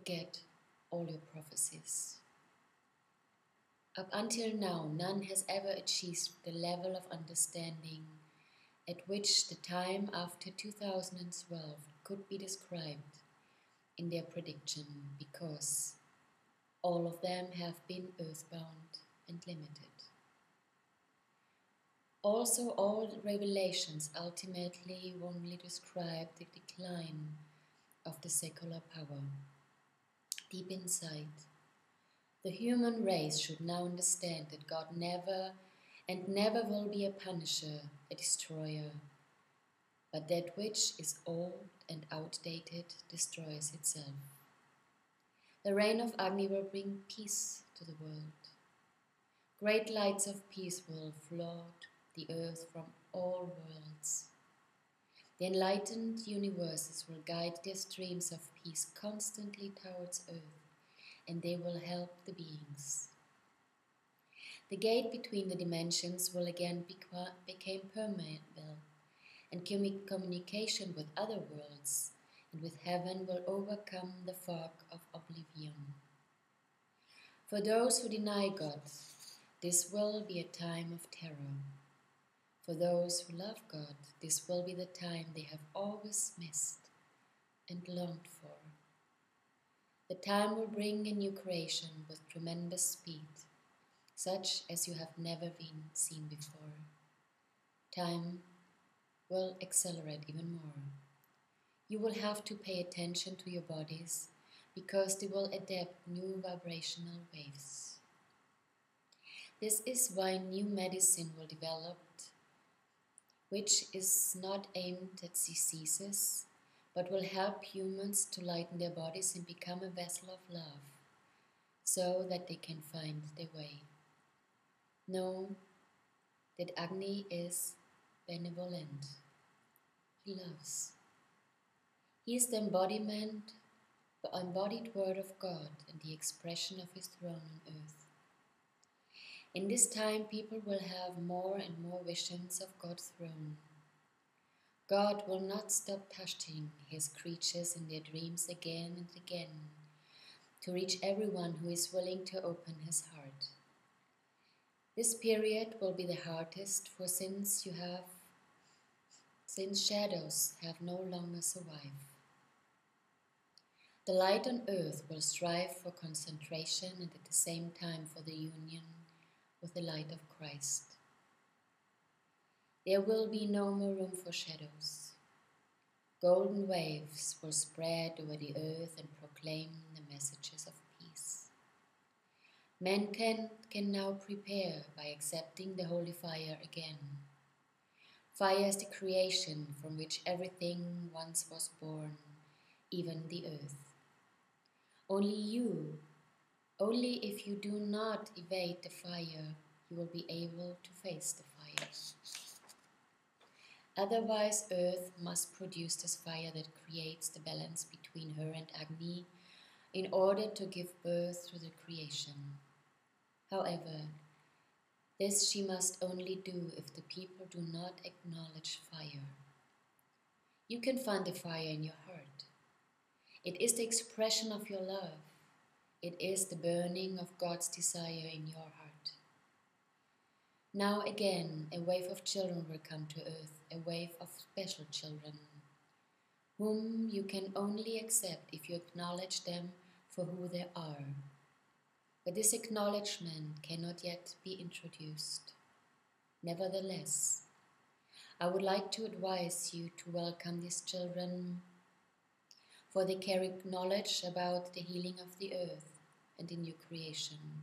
forget all your prophecies. Up until now, none has ever achieved the level of understanding at which the time after 2012 could be described in their prediction, because all of them have been earthbound and limited. Also, all revelations ultimately only describe the decline of the secular power. Deep inside, the human race should now understand that God never and never will be a punisher, a destroyer, but that which is old and outdated destroys itself. The reign of Agni will bring peace to the world. Great lights of peace will flood the earth from all worlds. The enlightened universes will guide their streams of peace constantly towards earth, and they will help the beings. The gate between the dimensions will again become permeable, and communication with other worlds and with heaven will overcome the fog of oblivion. For those who deny God, this will be a time of terror. For those who love God, this will be the time they have always missed and longed for. The time will bring a new creation with tremendous speed, such as you have never been seen before. Time will accelerate even more. You will have to pay attention to your bodies because they will adapt new vibrational waves. This is why new medicine will develop, which is not aimed at diseases, but will help humans to lighten their bodies and become a vessel of love, so that they can find their way. Know that Agni is benevolent. He loves. He is the embodied word of God and the expression of His throne on earth. In this time, people will have more and more visions of God's throne. God will not stop touching His creatures in their dreams again and again to reach everyone who is willing to open his heart. This period will be the hardest, for since shadows have no longer survived. The light on earth will strive for concentration and at the same time for the union with the light of Christ. There will be no more room for shadows. Golden waves will spread over the earth and proclaim the messages of peace. Mankind can now prepare by accepting the holy fire again. Fire is the creation from which everything once was born, even the earth. Only if you do not evade the fire, you will be able to face the fire. Otherwise, earth must produce this fire that creates the balance between her and Agni in order to give birth to the creation. However, this she must only do if the people do not acknowledge fire. You can find the fire in your heart. It is the expression of your love. It is the burning of God's desire in your heart. Now again, a wave of children will come to earth, a wave of special children, whom you can only accept if you acknowledge them for who they are. But this acknowledgement cannot yet be introduced. Nevertheless, I would like to advise you to welcome these children, for they carry knowledge about the healing of the earth and the new creation,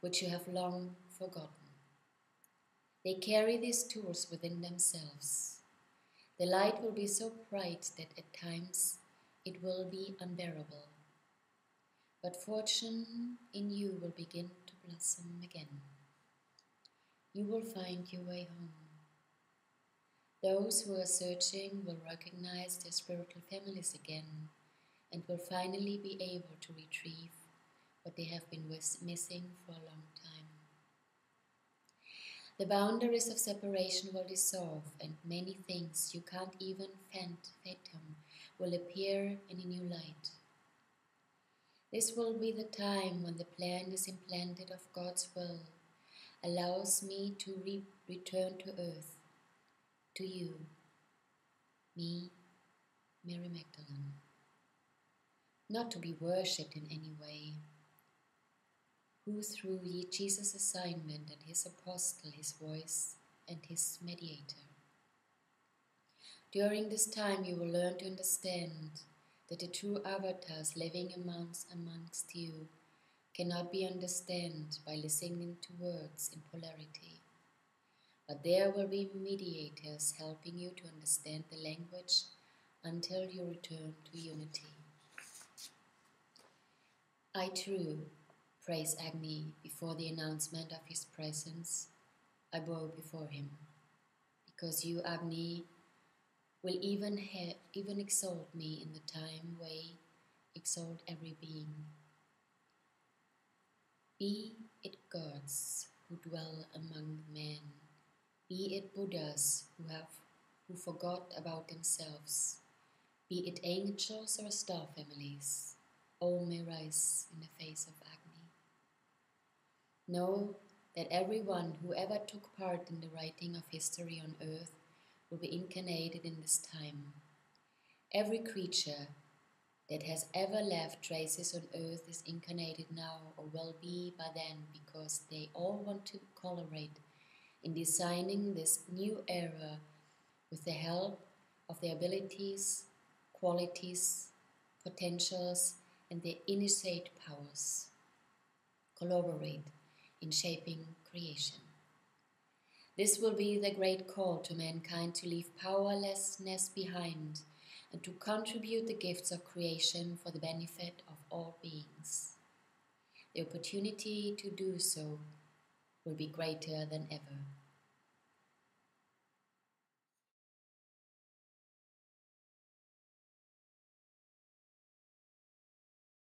which you have long forgotten. They carry these tools within themselves. The light will be so bright that at times it will be unbearable. But fortune in you will begin to blossom again. You will find your way home. Those who are searching will recognize their spiritual families again and will finally be able to retrieve what they have been missing for a long time. The boundaries of separation will dissolve, and many things you can't even fathom will appear in a new light. This will be the time when the plan is implanted of God's will allows me to return to earth, to you, me, Mary Magdalene, not to be worshipped in any way, who through Jesus' assignment and his apostle, his voice and his mediator. During this time you will learn to understand that the true avatars living amongst you cannot be understood by listening to words in polarity, but there will be mediators helping you to understand the language until you return to unity. I too praise Agni before the announcement of his presence. I bow before him, because you, Agni, will even exalt me in the time way, exalt every being. Be it gods who dwell among men, be it Buddhas who forgot about themselves, be it angels or star families, all may rise in the face of Agni. Know that everyone who ever took part in the writing of history on earth will be incarnated in this time. Every creature that has ever left traces on earth is incarnated now or will be by then, because they all want to collaborate in designing this new era with the help of their abilities, qualities, potentials, and their innate powers. Collaborate in shaping creation. This will be the great call to mankind to leave powerlessness behind and to contribute the gifts of creation for the benefit of all beings. The opportunity to do so will be greater than ever.